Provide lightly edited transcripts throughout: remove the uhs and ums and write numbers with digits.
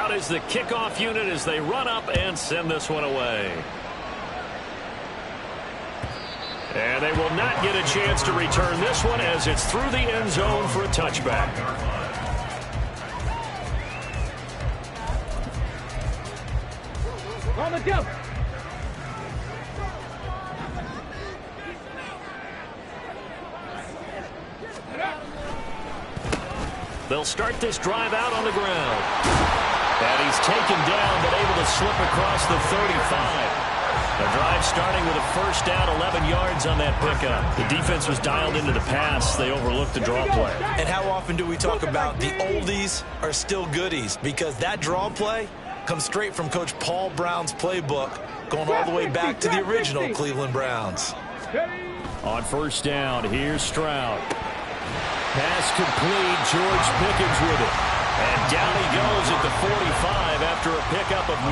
Out is the kickoff unit as they run up and send this one away. And they will not get a chance to return this one as it's through the end zone for a touchback. On the jump. They'll start this drive out on the ground. And he's taken down but able to slip across the 35. The drive starting with a first down, 11 yards on that pickup. The defense was dialed into the pass. They overlooked the draw play. And how often do we talk about the oldies are still goodies? Because that draw play comes straight from Coach Paul Brown's playbook, going all the way back to the original Cleveland Browns. On first down, here's Stroud. Pass complete, George Pickens with it. And down he goes at the 45 after a pickup of 9.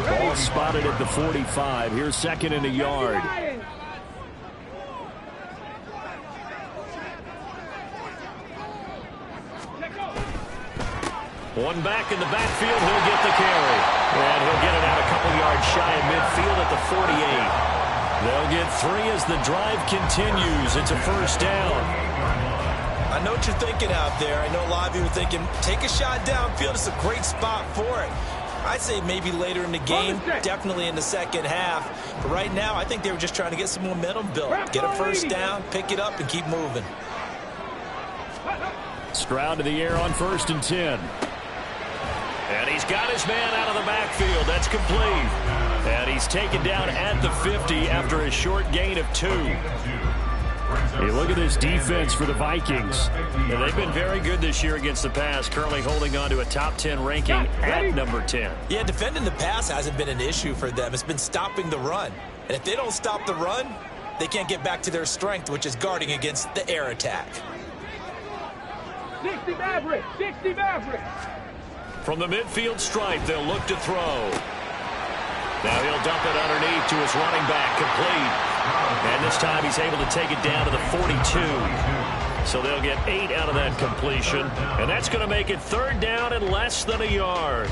Ball spotted at the 45. Here's second and a yard. One back in the backfield, he'll get the carry. And he'll get it out a couple yards shy of midfield at the 48. They'll get 3 as the drive continues. It's a first down. I know what you're thinking out there. I know a lot of you are thinking, take a shot downfield. It's a great spot for it. I'd say maybe later in the game, definitely in the second half. But right now, I think they were just trying to get some momentum built. Get a first down, pick it up, and keep moving. Stroud to the air on first and 10. And he's got his man out of the backfield. That's complete. And he's taken down at the 50 after a short gain of 2. Hey, look at this defense for the Vikings. And they've been very good this year against the pass, currently holding on to a top 10 ranking at number 10. Yeah, defending the pass hasn't been an issue for them. It's been stopping the run. And if they don't stop the run, they can't get back to their strength, which is guarding against the air attack. 60 Maverick! 60 Maverick! From the midfield stripe, they'll look to throw. Now he'll dump it underneath to his running back, complete. And this time he's able to take it down to the 42. So they'll get 8 out of that completion. And that's going to make it third down and less than a yard.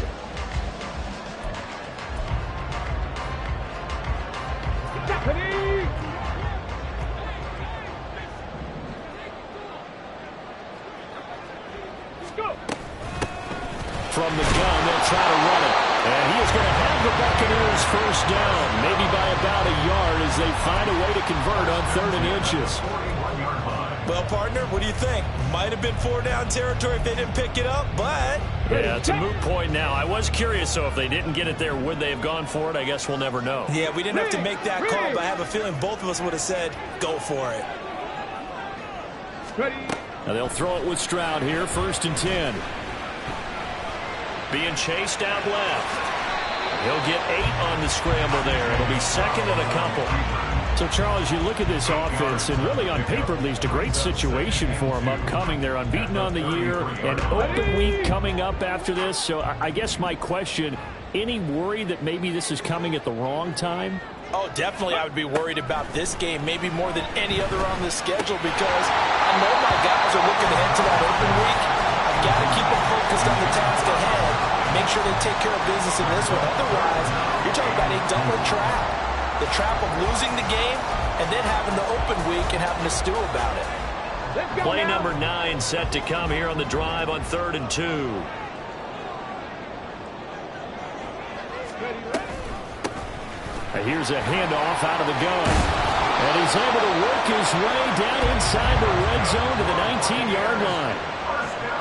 From the gun, they'll try to run it. And he is going to have the Buccaneers first down, maybe by about a yard as they find a way to convert on 3rd and inches. Well, partner, what do you think? Might have been 4-down territory if they didn't pick it up, but... Yeah, it's a moot point now. I was curious, so if they didn't get it there, would they have gone for it? I guess we'll never know. Yeah, we didn't have to make that call, but I have a feeling both of us would have said, go for it. Now they'll throw it with Stroud here, 1st and 10. Being chased out left. He'll get 8 on the scramble there. It'll be second and a couple. So, Charles, you look at this offense, and really on paper, at least, a great situation for them upcoming. They're unbeaten on the year, an open week coming up after this. So, I guess my question, any worry that maybe this is coming at the wrong time? Oh, definitely I would be worried about this game, maybe more than any other on the schedule, because I know my guys are looking ahead to that open week. I've got to keep them focused on the task ahead. Make sure they take care of business in this one. Otherwise, you're talking about a double trap. The trap of losing the game and then having the open week and having to stew about it. Play number 9 set to come here on the drive on 3rd and 2. And here's a handoff out of the gun. And he's able to work his way down inside the red zone to the 19-yard line.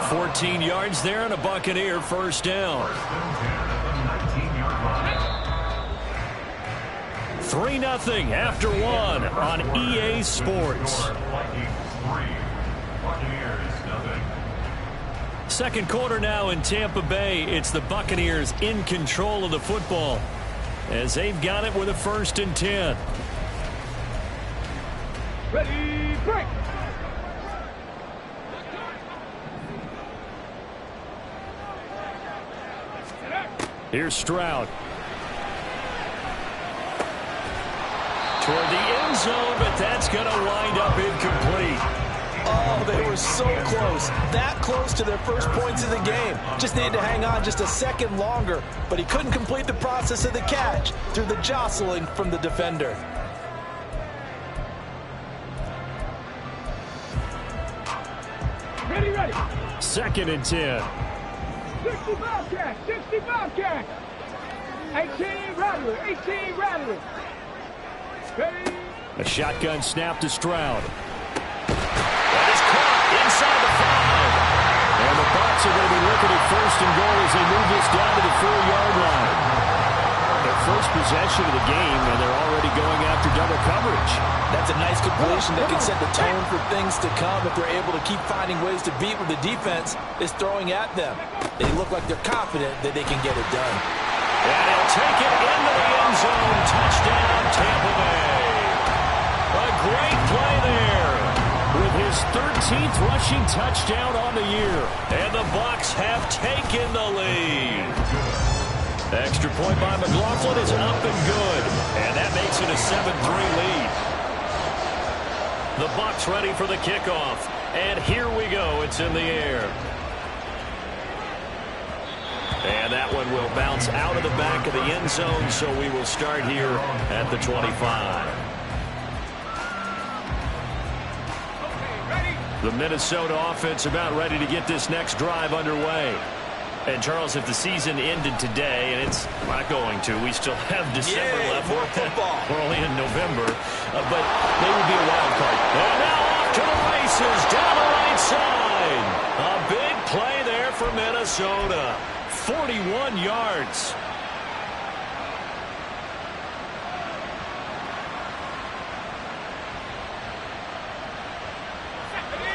14 yards there and a Buccaneer first down. 3-0 after 1 on EA Sports. Second quarter now in Tampa Bay. It's the Buccaneers in control of the football as they've got it with a 1st and 10. Ready, break! Here's Stroud. Toward the end zone, but that's going to wind up incomplete. Oh, they were so close, that close to their first points of the game. Just needed to hang on just a second longer, but he couldn't complete the process of the catch through the jostling from the defender. Ready, ready. 2nd and 10. 65 catch, 65 catch. 18 Rattler, 18 Rattler. Ready. A shotgun snap to Stroud. That is caught inside the 5. And the Bucs are going to be looking at 1st and goal as they move this down to the 4-yard line. Their first possession of the game, and they're already going after double coverage. That's a nice completion that can set the tone for things to come if they're able to keep finding ways to beat what the defense is throwing at them. They look like they're confident that they can get it done. And he'll take it into the end zone. Touchdown, Tampa Bay. A great play there with his 13th rushing touchdown on the year. And the Bucs have taken the lead. Extra point by McLaughlin is up and good. And that makes it a 7-3 lead. The Bucs ready for the kickoff. And here we go. It's in the air. And that one will bounce out of the back of the end zone, so we will start here at the 25. The Minnesota offense about ready to get this next drive underway. And, Charles, if the season ended today, and it's not going to, we still have December left. More football. We're only in November, but they would be a wild card. And now off to the races, down the right side. A big play there for Minnesota. 41 yards.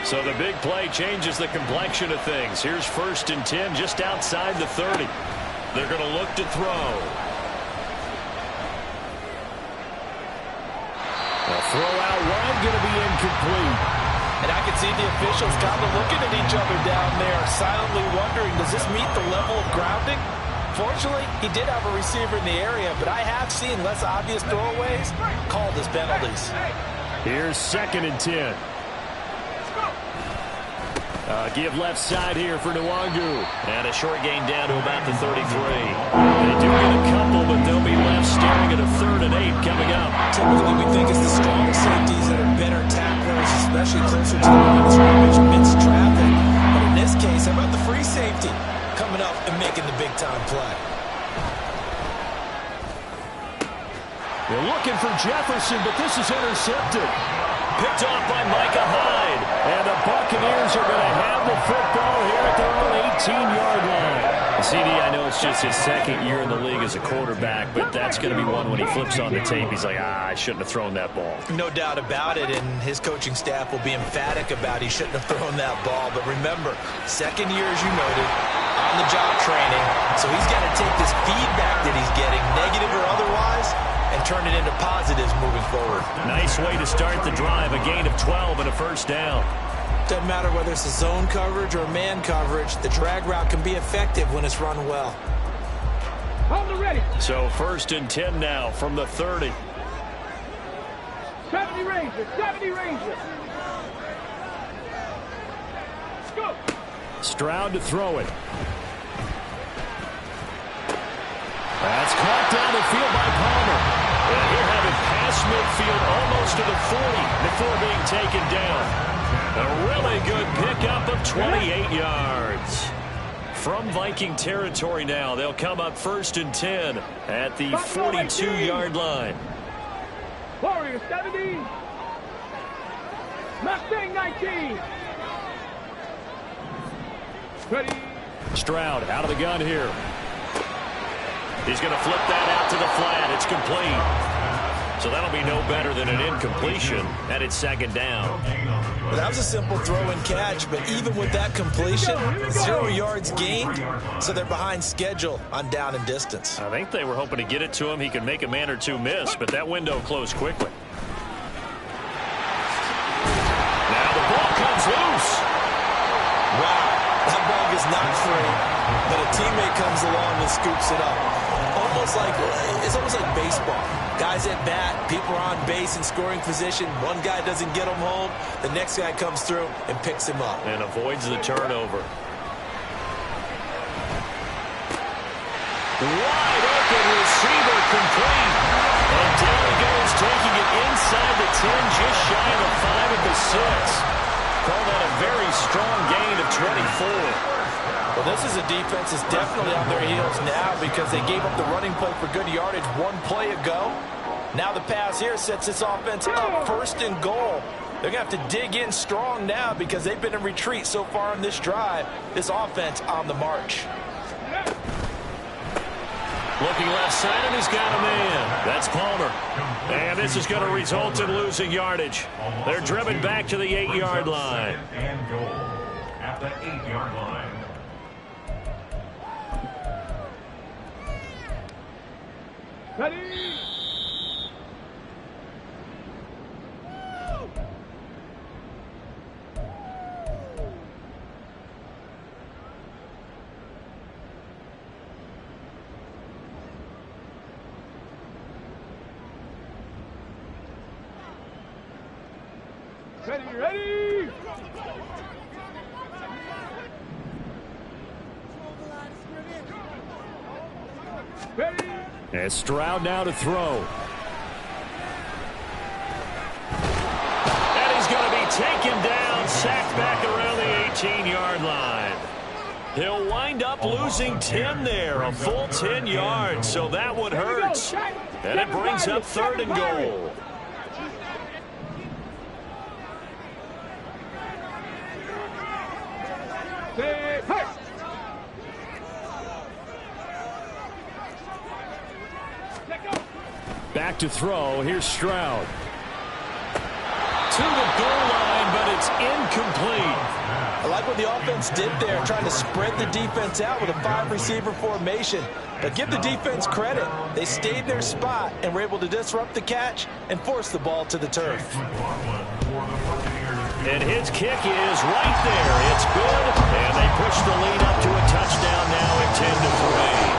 So the big play changes the complexion of things. Here's 1st and 10 just outside the 30. They're going to look to throw. A throw out wide going to be incomplete. And I can see the officials kind of looking at each other down there, silently wondering, does this meet the level of grounding? Fortunately, he did have a receiver in the area, but I have seen less obvious throwaways called as penalties. Here's 2nd and 10. Give left side here for Nwangu. And a short gain down to about the 33. They do get a couple, but they'll be left staring at a 3rd and 8 coming up. Typically, we think it's the strongest safeties that are better tacklers, especially closer to the line of scrimmage amidst traffic. But in this case, how about the free safety coming up and making the big-time play? They're looking for Jefferson, but this is intercepted. Picked off by Micah Hyde. And the Buccaneers are going to have the football here at their own 18-yard line. CD, I know it's just his 2nd year in the league as a quarterback, but that's going to be one when he flips on the tape. He's like, I shouldn't have thrown that ball. No doubt about it, and his coaching staff will be emphatic about he shouldn't have thrown that ball. But remember, 2nd year, as you noted, on-the-job training, so he's got to take this feedback that he's getting, negative or otherwise, and turn it into positives moving forward. Nice way to start the drive, a gain of 12 and a 1st down. Doesn't matter whether it's a zone coverage or man coverage, the drag route can be effective when it's run well. Hold the ready. So 1st and 10 now from the 30. 70 Rangers, 70 Rangers. Go. Stroud to throw it. That's caught down the field by Palmer. And here having past midfield almost to the 40 before being taken down. A really good pickup of 28 yards. From Viking territory now, they'll come up 1st and 10 at the 42-yard line. Warriors 70. Mustang 19. Ready. Stroud out of the gun here. He's going to flip that out to the flat. It's complete. So that'll be no better than an incompletion, and it's 2nd down. Well, that was a simple throw and catch, but even with that completion, 0 yards gained, so they're behind schedule on down and distance. I think they were hoping to get it to him. He could make a man or two miss, but that window closed quickly. Now the ball comes loose. Wow, that ball is not free, but a teammate comes along and scoops it up. It's almost like baseball. Guys at bat, people are on base in scoring position. One guy doesn't get him home. The next guy comes through and picks him up. And avoids the turnover. Wide open receiver complete. And down he goes, taking it inside the 10, just shy of the 5 at the 6. Call that a very strong gain of 24. Well, this is a defense that's definitely on their heels now because they gave up the running play for good yardage one play ago. Now the pass here sets this offense up 1st and goal. They're going to have to dig in strong now because they've been in retreat so far on this drive. This offense on the march. Looking left side, and he's got a man. That's Palmer. And this is going to result in losing yardage. They're driven back to the 8-yard line. And goal at the 8-yard line. Ready? Ready, ready! Ready! And Stroud now to throw. And he's going to be taken down, sacked back around the 18-yard line. He'll wind up losing 10 there, a full 10 yards, so that one hurts. And it brings up 3rd and goal. Back to throw. Here's Stroud. To the goal line, but it's incomplete. I like what the offense did there, trying to spread the defense out with a 5-receiver formation. But give the defense credit. They stayed in their spot and were able to disrupt the catch and force the ball to the turf. And his kick is right there. It's good. And they push the lead up to a touchdown now at 10-3.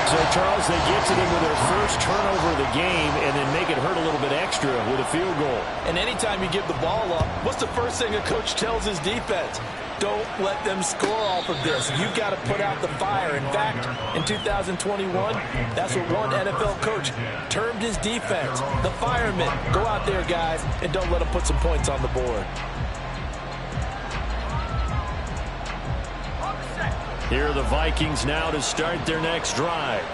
So, Charles, they get to them with their first turnover of the game and then make it hurt a little bit extra with a field goal. And anytime you give the ball up, what's the first thing a coach tells his defense? Don't let them score off of this. You've got to put out the fire. In fact, in 2021, that's what one NFL coach termed his defense. The firemen. Go out there, guys, and don't let them put some points on the board. Here are the Vikings now to start their next drive.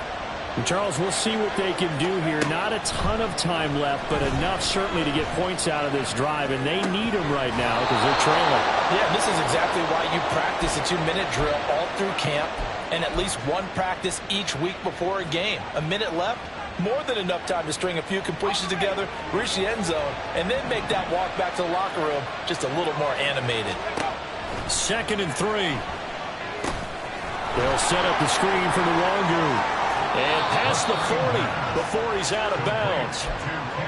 And Charles, we'll see what they can do here. Not a ton of time left, but enough certainly to get points out of this drive, and they need them right now because they're trailing. Yeah, this is exactly why you practice a 2-minute drill all through camp and at least one practice each week before a game. A minute left, more than enough time to string a few completions together, reach the end zone, and then make that walk back to the locker room just a little more animated. 2nd and 3. They'll set up the screen for the Longu. And past the 40 before he's out of bounds.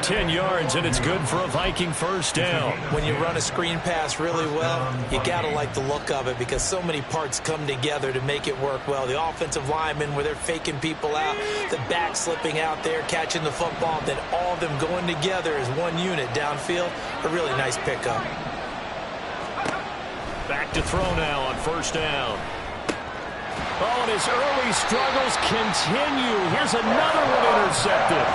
10 yards, and it's good for a Viking first down. When you run a screen pass really well, you got to like the look of it because so many parts come together to make it work well. The offensive linemen, where they're faking people out, the back slipping out there, catching the football, then all of them going together as one unit downfield. A really nice pickup. Back to throw now on first down. Oh, and his early struggles continue. Here's another one intercepted.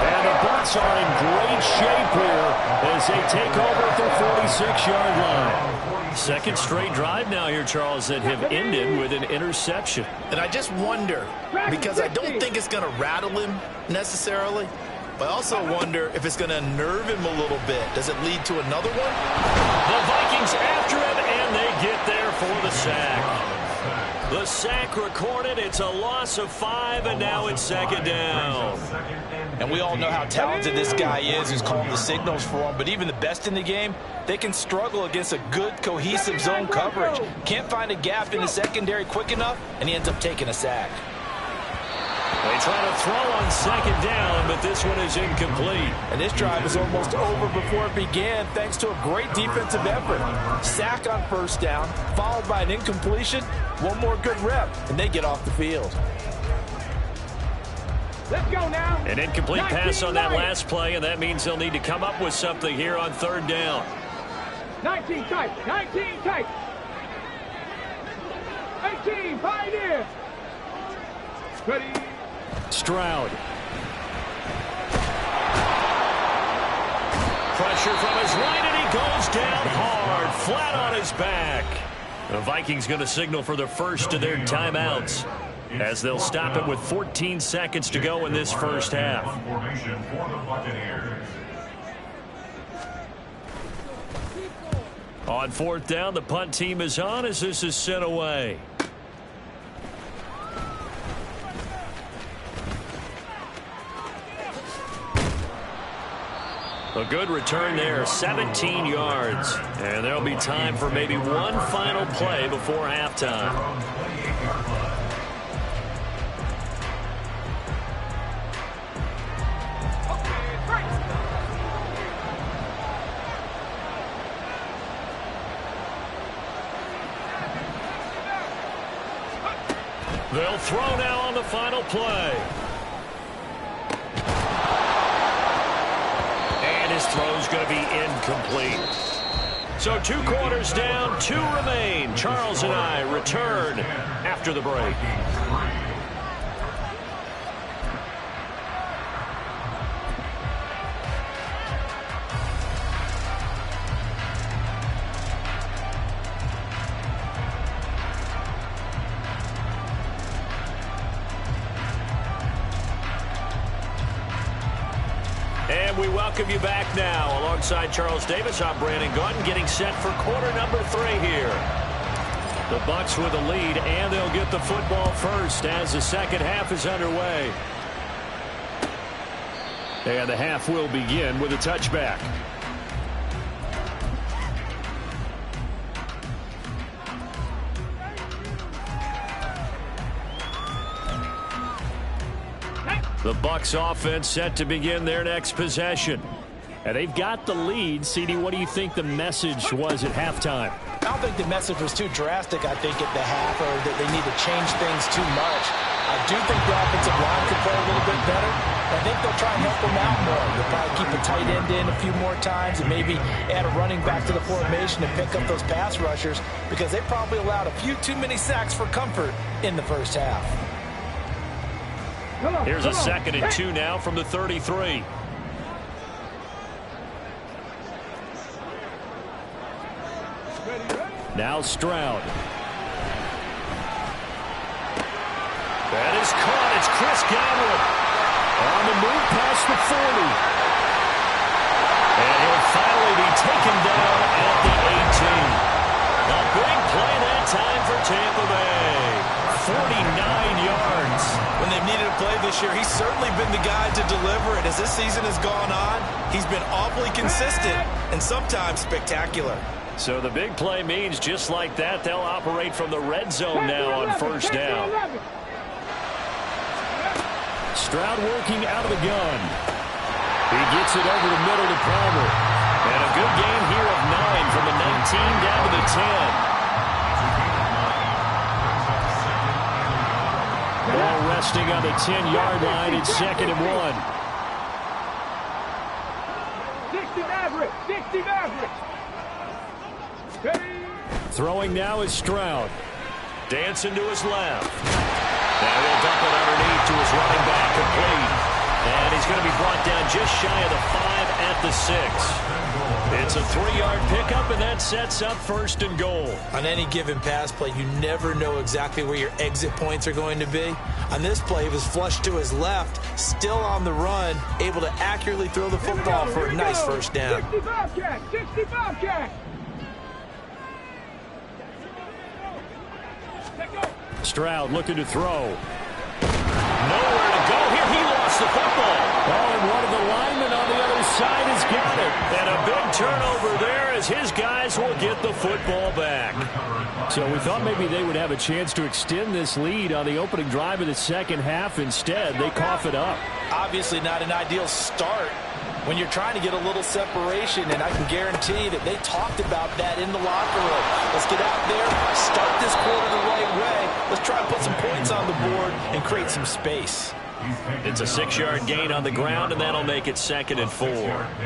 And the Bucs are in great shape here as they take over at their 46-yard line. Second straight drive now here, Charles, that have ended with an interception. And I just wonder, because I don't think it's going to rattle him necessarily, but I also wonder if it's going to nerve him a little bit. Does it lead to another one? The Vikings after him, and they get there for the sack. The sack recorded. It's a loss of 5, and now it's 2nd down. And we all know how talented this guy is who's calling the signals for him, but even the best in the game, they can struggle against a good, cohesive zone coverage. Can't find a gap in the secondary quick enough, and he ends up taking a sack. They try to throw on 2nd down, but this one is incomplete. And this drive is almost over before it began thanks to a great defensive effort. Sack on first down, followed by an incompletion. One more good rep, and they get off the field. Let's go now. An incomplete pass on that last play, and that means they'll need to come up with something here on third down. 19 tight. 19 tight. 18 Pioneer. Ready. Stroud. Pressure from his right, and he goes down hard, flat on his back. The Vikings going to signal for the first of their timeouts, as they'll stop it with 14 seconds to go in this first half. On fourth down, the punt team is on as this is sent away. A good return there, 17 yards. And there'll be time for maybe one final play before halftime. They'll throw now on the final play. And his throw's going to be incomplete. So 2 quarters down, 2 remain. Charles and I return after the break. And we welcome you back now. Alongside Charles Davis, I'm Brandon Gaudin, getting set for quarter number 3 here. The Bucs with a lead, and they'll get the football first as the second half is underway. And the half will begin with a touchback. The Bucs offense set to begin their next possession. And they've got the lead. CD, what do you think the message was at halftime? I don't think the message was too drastic, I think, at the half, or that they need to change things too much. I do think the offensive line could play a little bit better. I think they'll try and help them out more. They'll probably keep a tight end in a few more times and maybe add a running back to the formation and pick up those pass rushers, because they probably allowed a few too many sacks for comfort in the first half. Here's a 2nd and 2 now from the 33. Now Stroud. That is caught. It's Chris Godwin on the move past the 40. And he'll finally be taken down at the 18. A big play that time for Tampa Bay. 49 yards. When they've needed a play this year, he's certainly been the guy to deliver it. As this season has gone on, he's been awfully consistent and sometimes spectacular. So the big play means just like that, they'll operate from the red zone now on first down. Stroud working out of the gun. He gets it over the middle to Palmer. And a good gain here of 9 from the 19 down to the 10. Ball resting on the 10-yard line. It's 2nd and 1. 60 Maverick. 60 Maverick. Throwing now is Stroud. Dancing to his left. Now he'll dump it underneath to his running back, complete. And he's going to be brought down just shy of the 5 at the 6. It's a 3-yard pickup, and that sets up 1st and goal. On any given pass play, you never know exactly where your exit points are going to be. On this play, he was flushed to his left, still on the run, able to accurately throw the football for a nice first down. 65 catch. 65 catch. Stroud looking to throw. Nowhere to go here. He lost the football. Oh, and one of the linemen on the other side has got it. And a big turnover there as his guys will get the football back. So we thought maybe they would have a chance to extend this lead on the opening drive of the second half. Instead, they cough it up. Obviously not an ideal start when you're trying to get a little separation, and I can guarantee that they talked about that in the locker room. Let's get out there, start this quarter the right way. Let's try and put some points on the board and create some space. It's a 6-yard gain on the ground, and that'll make it 2nd and 4.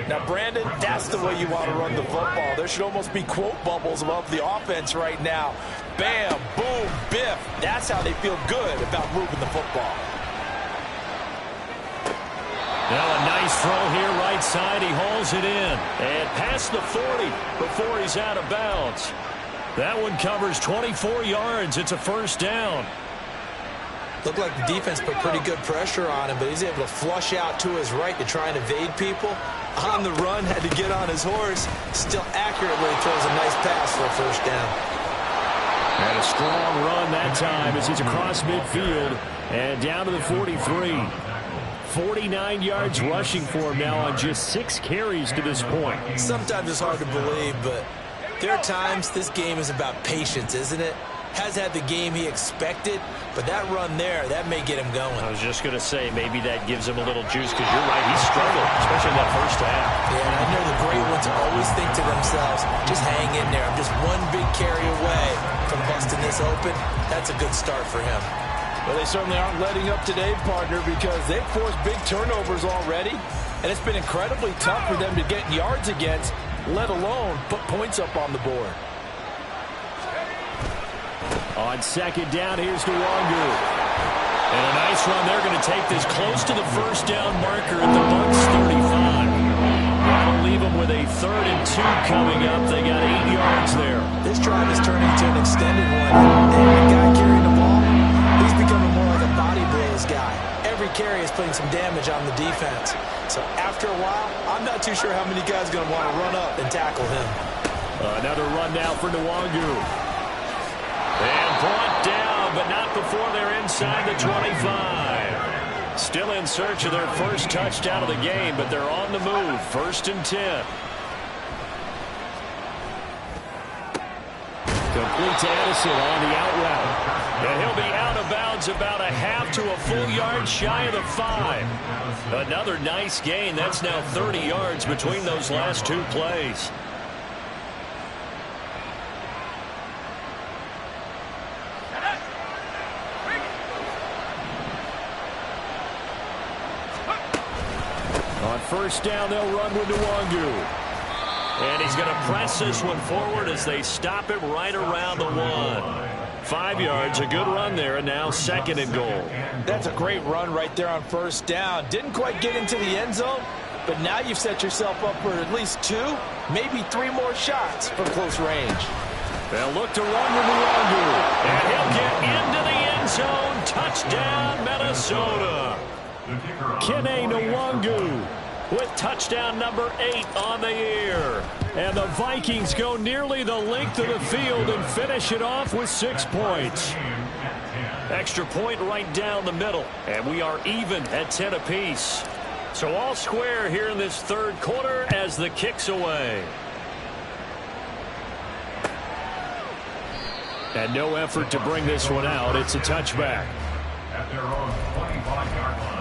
Now, Brandon, that's the way you want to run the football. There should almost be quote bubbles above the offense right now. Bam, boom, biff. That's how they feel good about moving the football. Now a nice throw here right side. He hauls it in. And past the 40 before he's out of bounds. That one covers 24 yards. It's a 1st down. Looked like the defense put pretty good pressure on him, but he's able to flush out to his right to try and evade people. On the run, had to get on his horse. Still accurately throws a nice pass for a 1st down. And a strong run that time as he's across midfield and down to the 43. 49 yards rushing for him now on just 6 carries to this point. Sometimes it's hard to believe, but there are times this game is about patience, isn't it? Has had the game he expected, but that run there, that may get him going. I was just going to say, maybe that gives him a little juice, because you're right, he struggled, especially in that 1st half. Yeah, and I know the great ones always think to themselves, just hang in there. I'm just one big carry away from busting this open. That's a good start for him. Well, they certainly aren't letting up today, partner, because they've forced big turnovers already, and it's been incredibly tough for them to get yards against, let alone put points up on the board. On 2nd down, here's Nwangu. And a nice run. They're going to take this close to the 1st down marker at the Bucs 35. That'll leave them with a 3rd and 2 coming up. They got 8 yards there. This drive is turning into an extended one. And the guy carrying the ball, he's becoming more like a body blows guy. Every carry is putting some damage on the defense. So after a while, I'm not too sure how many guys are going to want to run up and tackle him. Another run now for Nwangu. And brought down, but not before they're inside the 25. Still in search of their 1st touchdown of the game, but they're on the move. 1st and 10. Complete to Edison on the out route. And he'll be out of bounds about a half to a full yard shy of the 5. Another nice gain. That's now 30 yards between those last 2 plays. On 1st down, they'll run with Nwangu. And he's going to press this one forward as they stop him right around the 1. 5 yards, a good run there, and now 2nd and goal. That's a great run right there on 1st down. Didn't quite get into the end zone, but now you've set yourself up for at least 2, maybe 3 more shots from close range. They'll look to run with Nwangu. And he'll get into the end zone. Touchdown, Minnesota. Kene Nwangu with touchdown number 8 on the year. And the Vikings go nearly the length of the field and finish it off with 6 points. Extra point right down the middle. And we are even at 10 apiece. So all square here in this 3rd quarter as the kick's away. And no effort to bring this one out. It's a touchback. At their own 25-yard line.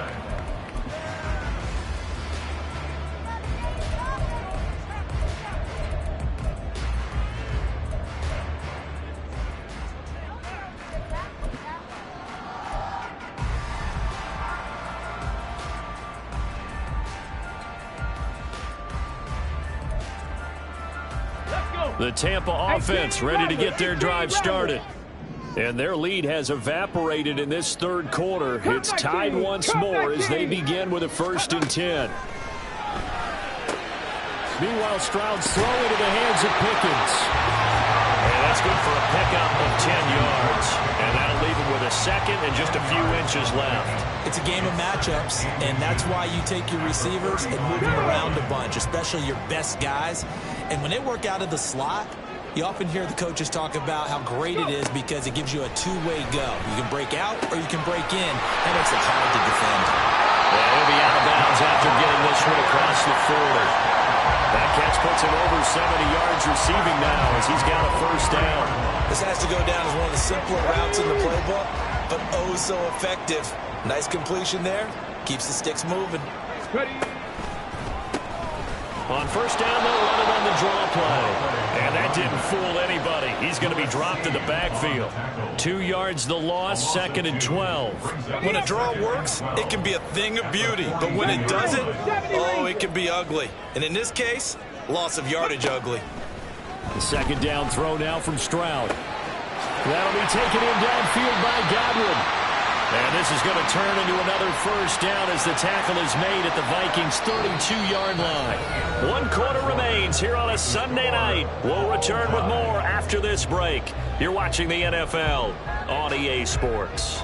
The Tampa offense ready to get their drive started. And their lead has evaporated in this 3rd quarter. It's tied once more as they begin with a 1st and 10. Meanwhile, Stroud's throw into the hands of Pickens. And that's good for a pickup of 10 yards. And that'll leave him with a 2nd and just a few inches left. It's a game of matchups, and that's why you take your receivers and move them around a bunch, especially your best guys. And when they work out of the slot, you often hear the coaches talk about how great it is because it gives you a 2-way go. You can break out or you can break in. That makes it hard to defend. Yeah, he'll be out of bounds after getting this one across the 40. That catch puts him over 70 yards receiving now as he's got a 1st down. This has to go down as one of the simpler routes in the playbook, but oh so effective. Nice completion there. Keeps the sticks moving. Ready. On first down, they'll run it on the draw play. And that didn't fool anybody. He's going to be dropped in the backfield. 2 yards the loss, 2nd and 12. When a draw works, it can be a thing of beauty. But when it doesn't, oh, it can be ugly. And in this case, loss of yardage ugly. The 2nd down throw now from Stroud. That'll be taken in downfield by Godwin. And this is going to turn into another first down as the tackle is made at the Vikings' 32-yard line. 1 quarter remains here on a Sunday night. We'll return with more after this break. You're watching the NFL on EA Sports.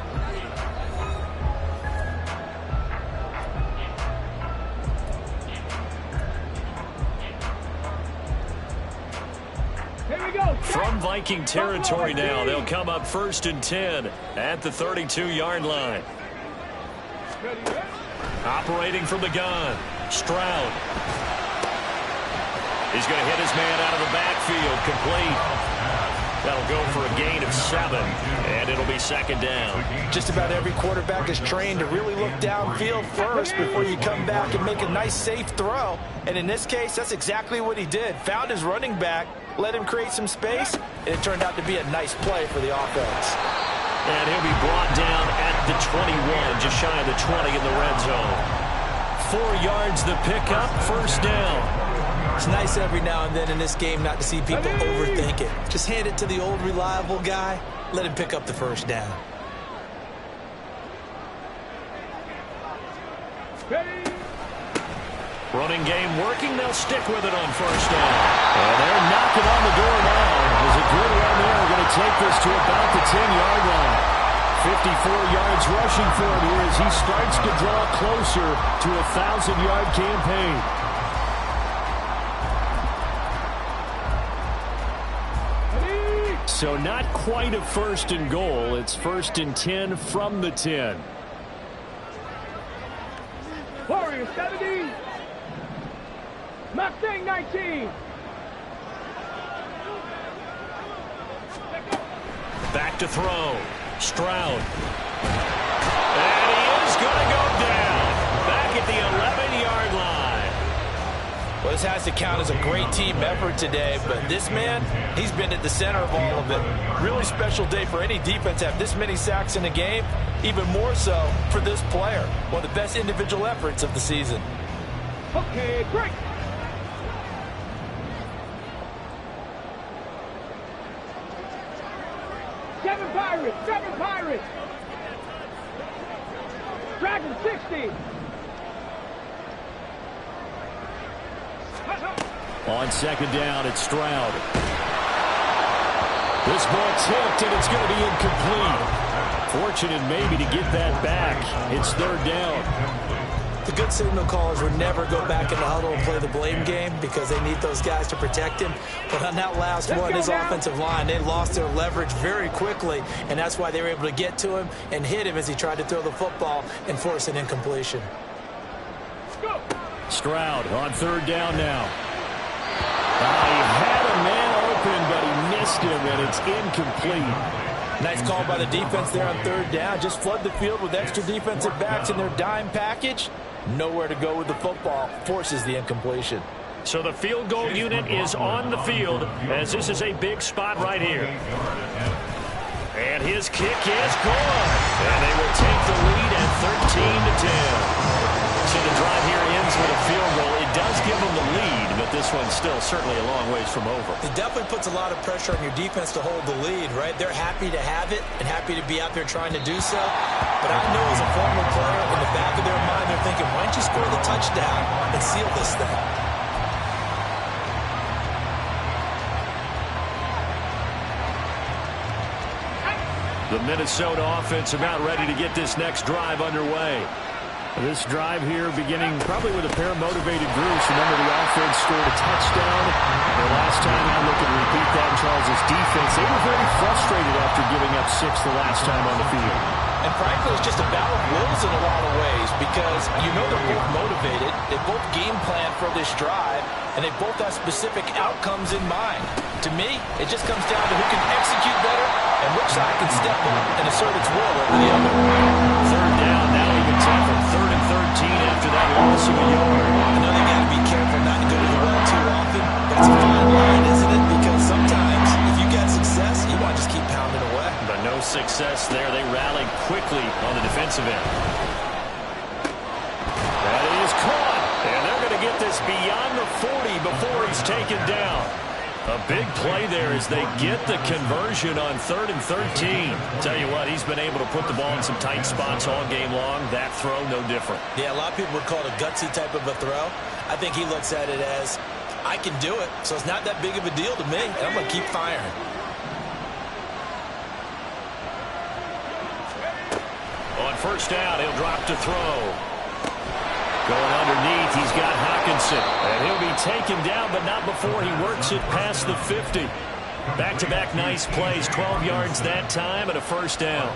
From Viking territory now, they'll come up 1st and 10 at the 32-yard line. Operating from the gun, Stroud. He's going to hit his man out of the backfield, complete. That'll go for a gain of 7, and it'll be 2nd down. Just about every quarterback is trained to really look downfield first before you come back and make a nice, safe throw. And in this case, that's exactly what he did. Found his running back, let him create some space, and it turned out to be a nice play for the offense. And he'll be brought down at the 21, just shy of the 20 in the red zone. 4 yards the pickup, 1st down. It's nice every now and then in this game not to see people overthink it. Just hand it to the old reliable guy. Let him pick up the 1st down. Running game working. They'll stick with it on 1st down. And they're knocking on the door now. There's a good run there. We're going to take this to about the 10-yard line. 54 yards rushing for him here as he starts to draw closer to a 1,000-yard campaign. So not quite a 1st and goal. It's 1st and 10 from the 10. Warriors 70. Mustang 19. Back to throw. Stroud. And he is going to go down. Back at the 11-yard line. Well, this has to count as a great team effort today, but this man, he's been at the center of all of it. Really special day for any defense to have this many sacks in a game, even more so for this player. One of the best individual efforts of the season. Okay, great. Seven Pirates. Dragon 60. On 2nd down, it's Stroud. This ball tipped, and it's going to be incomplete. Fortunate maybe to get that back. It's 3rd down. The good signal callers would never go back in the huddle and play the blame game because they need those guys to protect him. But on that last one, his offensive line, they lost their leverage very quickly, and that's why they were able to get to him and hit him as he tried to throw the football and force an incompletion. Stroud on 3rd down now. He had a man open, but he missed him, and it's incomplete. Nice call by the defense there on 3rd down. Just flood the field with extra defensive backs in their dime package. Nowhere to go with the football. Forces the incompletion. So the field goal unit is on the field as this is a big spot right here. And his kick is good. And they will take the lead at 13-10. So the drive here ends with a field goal. It does give them the lead, but this one's still certainly a long ways from over. It definitely puts a lot of pressure on your defense to hold the lead, right? They're happy to have it and happy to be out there trying to do so. But I know as a former player, in the back of their mind, they're thinking, why don't you score the touchdown and seal this thing? The Minnesota offense about ready to get this next drive underway. This drive here beginning probably with a pair of motivated groups. Remember, the offense scored a touchdown. The last time I look and repeat that, Charles' defense, they were very frustrated after giving up 6 the last time on the field. And frankly, it's just a battle of wills in a lot of ways because you know they're both motivated. They both game plan for this drive, and they both have specific outcomes in mind. To me, it just comes down to who can execute better and which side can step up and assert its will over the other. 3rd down, now even tougher. 3rd and 13. after that loss of a yard. I know they got to be careful not to go to the well too often, but it's a fine line, isn't it? Because sometimes if you got success, you want to just keep pounding away. But no success there. They rallied quickly on the defensive end. That is caught. And they're going to get this beyond the 40 before he's taken down. A big play there as they get the conversion on 3rd and 13. Tell you what, he's been able to put the ball in some tight spots all game long. That throw, no different. Yeah, a lot of people would call it a gutsy type of a throw. I think he looks at it as, I can do it, so it's not that big of a deal to me, and I'm going to keep firing. On first down, he'll drop to throw. Going underneath, he's got Hawkinson. And he'll be taken down, but not before he works it past the 50. Back-to-back nice plays, 12 yards that time and a first down.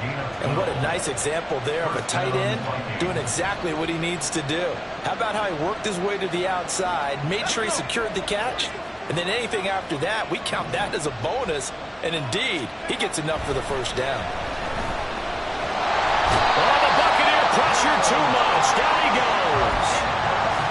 And what a nice example there of a tight end doing exactly what he needs to do. How about how he worked his way to the outside, made sure he secured the catch, and then anything after that, we count that as a bonus. And indeed, he gets enough for the first down. Oh, the Buccaneer pressure too much. Down he goes.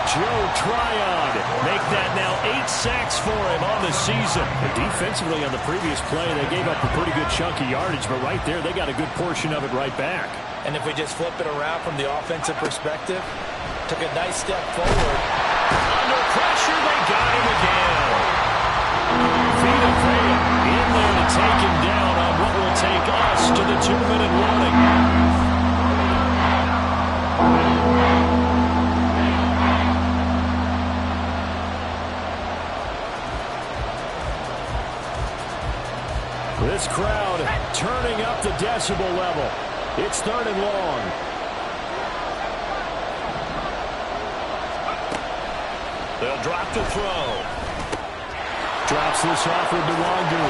Joe Tryon make that now 8 sacks for him on the season. And defensively on the previous play, they gave up a pretty good chunk of yardage, but right there, they got a good portion of it right back. And if we just flip it around from the offensive perspective, took a nice step forward. Under pressure, they got him again. Vita Vea in there to take him down on what will take us to the 2-minute warning. This crowd turning up the decibel level. It's 3rd and long. They'll drop to throw. Drops this off with Nwangu.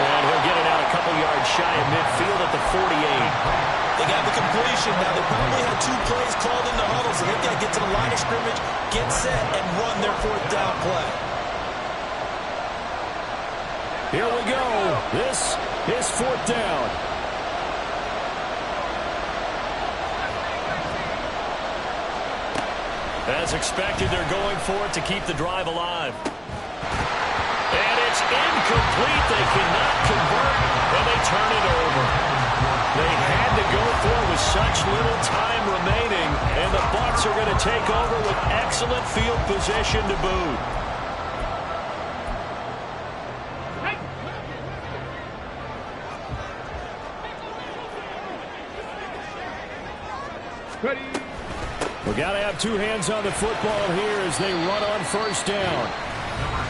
And he'll get it out a couple yards shy of midfield at the 48. They got the completion. Now, they probably had 2 plays called in the huddle, so they've got to get to the line of scrimmage, get set, and run their 4th down play. Here we go. This is 4th down. As expected, they're going for it to keep the drive alive. And it's incomplete. They cannot convert, and they turn it over. They had to go for it with such little time remaining, and the Bucs are going to take over with excellent field position to boot. Ready. We got to have 2 hands on the football here as they run on first down.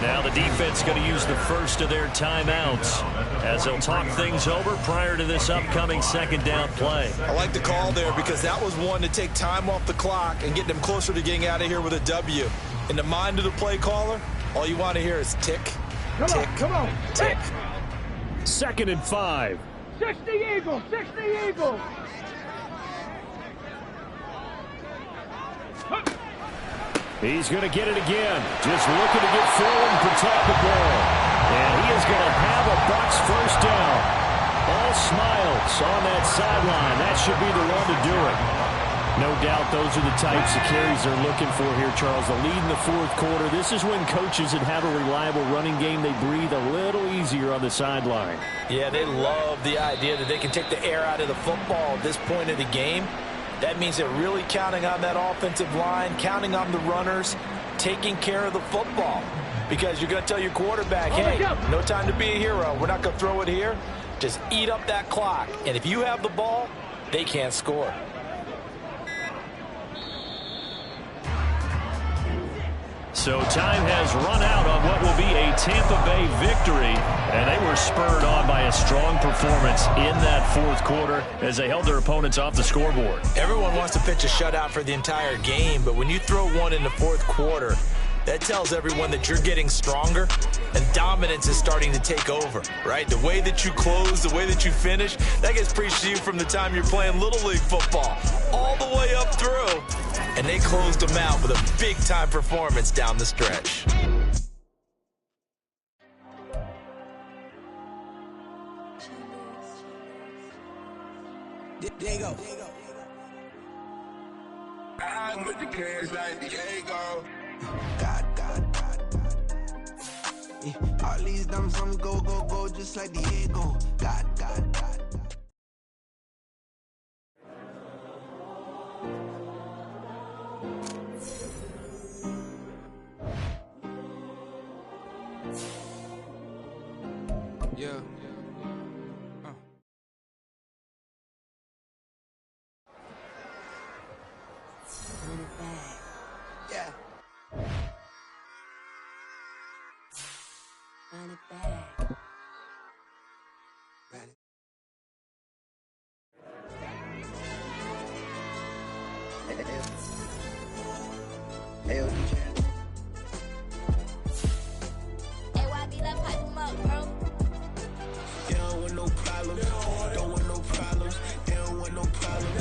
Now the defense going to use the first of their timeouts as they'll talk things over prior to this upcoming 2nd down play. I like the call there because that was one to take time off the clock and get them closer to getting out of here with a W. In the mind of the play caller, all you want to hear is tick, tick, Come on. tick. 2nd and 5. 60 Eagles. 60 Eagles. He's going to get it again. Just looking to get forward and protect the ball. And he is going to have a Bucs first down. All smiles on that sideline. That should be the one to do it. No doubt those are the types of carries they're looking for here, Charles. The lead in the 4th quarter. This is when coaches that have a reliable running game, they breathe a little easier on the sideline. Yeah, they love the idea that they can take the air out of the football at this point of the game. That means they're really counting on that offensive line, counting on the runners, taking care of the football. Because you're going to tell your quarterback, hey, no time to be a hero. We're not going to throw it here. Just eat up that clock. And if you have the ball, they can't score. So time has run out on what will be a Tampa Bay victory, and they were spurred on by a strong performance in that 4th quarter as they held their opponents off the scoreboard. Everyone wants to pitch a shutout for the entire game, but when you throw one in the 4th quarter, that tells everyone that you're getting stronger and dominance is starting to take over, right? The way that you close, the way that you finish, that gets preached to you from the time you're playing Little League football all the way up through. And they closed them out with a big-time performance down the stretch. There you go. riding with the cash like Diego. God. Yeah. All these diamonds on me go, just like Diego. God. Yeah. Run it back. Yeah. Run it back. Hey, DJ. Hey, YB, let's pipe him up, bro. They don't want no problems. Don't want no problems. They don't want no problems.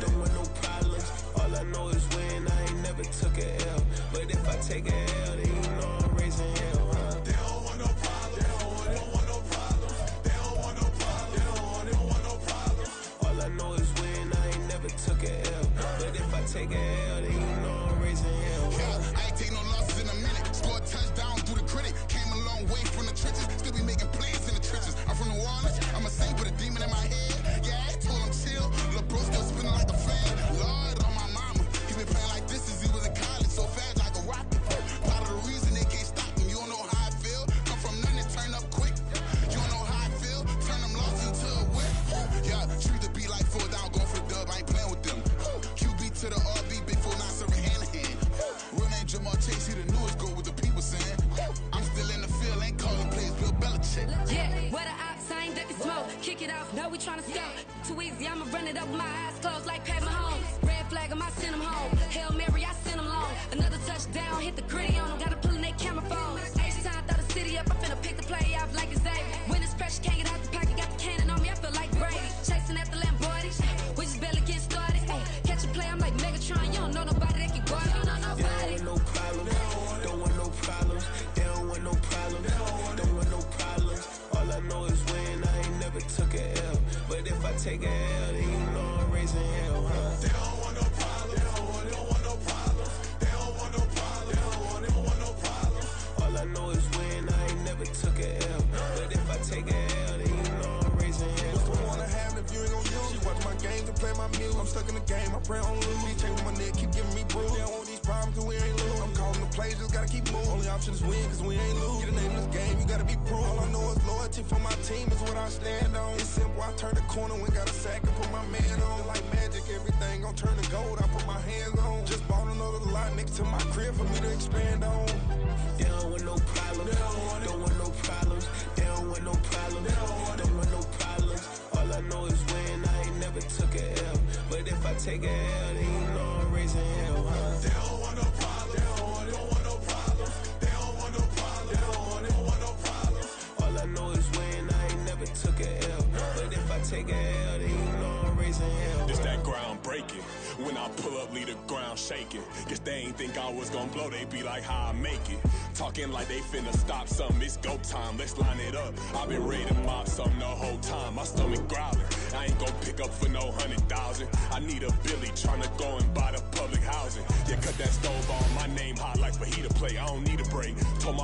Don't want no problems. All I know is win. I ain't never took a L. But if I take a L, then you know I'm raising hell, huh? They don't want no problems. They don't want no problems. They don't want no problems. They don't want no problems. All I know is win. I ain't never took a L. But if I take a L, then you know I'm raising hell, huh? Yeah, I ain't take no losses in a minute. Scored a touchdown through the critic. Came a long way from the trenches. Still be making plays in the trenches. I'm from New Orleans. I'm a saint with a demon in my head. Yeah, I told him chill. Lil' bro still spinning like a fan. Lord on my mama. He been playing like this since he was in college. So fast like a rocket. Part of the reason they can't stop him. You don't know how I feel. Come from nothing and turn up quick. You don't know how I feel. Turn them losses into a whip. Yeah, treat the beat like 4 down. Going for the dub. I ain't playing with them. QB to the RB. Big 4 not serving hand to hand. Real name Jamal Chase. He the newest goal with the people saying. I'm still in the field. Ain't calling plays. Bill Belichick. Yeah, where the ops, I ain't ducking smoke. Kick it off, no, we tryna scout. Too easy, I'ma run it up with my eyes closed like Pat Mahomes. Red flag, I send him home. Hail Mary, I send him long. Another touchdown, hit the gritty on him. Gotta pull in their camera phones. H-time, throw the city up. I'm finna pick the play off like it's Xavier. When this pressure can't get out the pocket, got the cannon on me. I feel like Brady. Chasing after Lamborghinis. We just barely get started. Ay, catch a play, I'm like Megatron. You don't know nobody that can guard me. You know nobody. They don't want no problems. Don't want no problems. They don't want no problems. Don't want no problems. All I know is win. I ain't never took a L. But if I take a L, then you know I'm raising hell, huh? They don't want no problems. They don't want no problems. They don't want no problems. They don't want no problems. All I know is win. I ain't never took a L. But if I take a L, then you know I'm raising hell. What's the point of having if you ain't gon' use? She watch my games and play my music. I'm stuck in the game. I pray on lose. These chains on my neck keep giving me bruise. They don't want these problems cause we ain't lose. I'm calling the plays, just gotta keep moving. Only option is win cause we ain't lose. Get a name in this game, you gotta be proof. All I know is loyalty for my team is what I stand on. It's simple, I turn the corner when got a sack and put my man on. Like magic, everything gon' turn to gold. I put my hands on. Just bought another lot next to my crib for me to expand on. They don't want no problems. Don't want no problems. They don't want no problems. Don't want no problems. All I know is win. I ain't never took a L. But if I take a L, then you know I'm raising hell, huh? They don't want no problems. They don't want no problems. They don't want no problems. They don't want no problems. All I know is win. I ain't never took a L. But if I take a L, then you know I'm raising hell. It's that ground breaking. When I pull up, leave the ground shaking. Guess they ain't think I was gonna blow. They be like, how I make it. Talking like they finna stop something. It's go time. Let's line it up. I've been ready to mop something the whole time. My stomach growling. I ain't gon' pick up for no 100,000. I need a Billy tryna go and buy the public housing. Yeah, cut that stove on. My name hot like fajita plate. I don't need a break. Told my